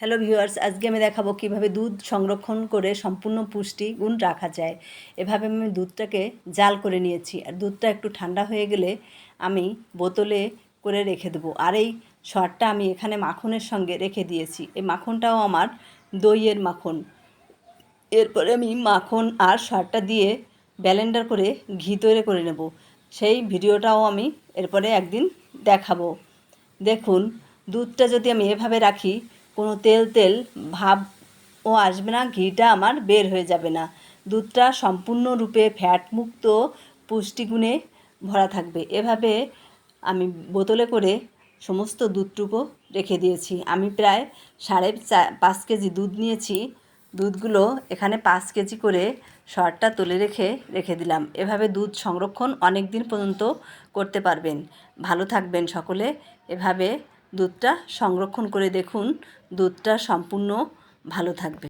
Hello viewers, আজকে আমি দেখাবো কিভাবে দুধ সংরক্ষণ করে সম্পূর্ণ পুষ্টিগুণ রাখা যায়। এভাবে আমি দুধটাকে জাল করে নিয়েছি, আর দুধটা একটু ঠান্ডা হয়ে গেলে আমি বোতলে করে রেখে দেবো। আর এই সরটা আমি এখানে মাখনের সঙ্গে রেখে দিয়েছি। এই মাখনটাও আমার দইয়ের মাখন। এরপরে আমি মাখন আর সরটা দিয়ে ব্লেন্ডার করে ঘি তৈরি করে নেব। সেই ভিডিওটাও আমি এরপরে একদিন দেখাবো। দেখুন, দুধটা যদি আমি এভাবে রাখি, কোনো তেল তেল ভাবও আসবে না, ঘিটা আমার বের হয়ে যাবে না। দুধটা সম্পূর্ণরূপে ফ্যাটমুক্ত, পুষ্টিগুণে ভরা থাকবে। এভাবে আমি বোতলে করে সমস্ত দুধটুকু রেখে দিয়েছি। আমি প্রায় 5.5 কেজি দুধ নিয়েছি। দুধগুলো এখানে 5 কেজি করে সরটা তুলে রেখে দিলাম। এভাবে দুধ সংরক্ষণ অনেক দিন পর্যন্ত করতে পারবেন। ভালো থাকবেন সকলে। এভাবে দুধটা সংরক্ষণ করে দেখুন, দুধটা সম্পূর্ণ ভালো থাকবে।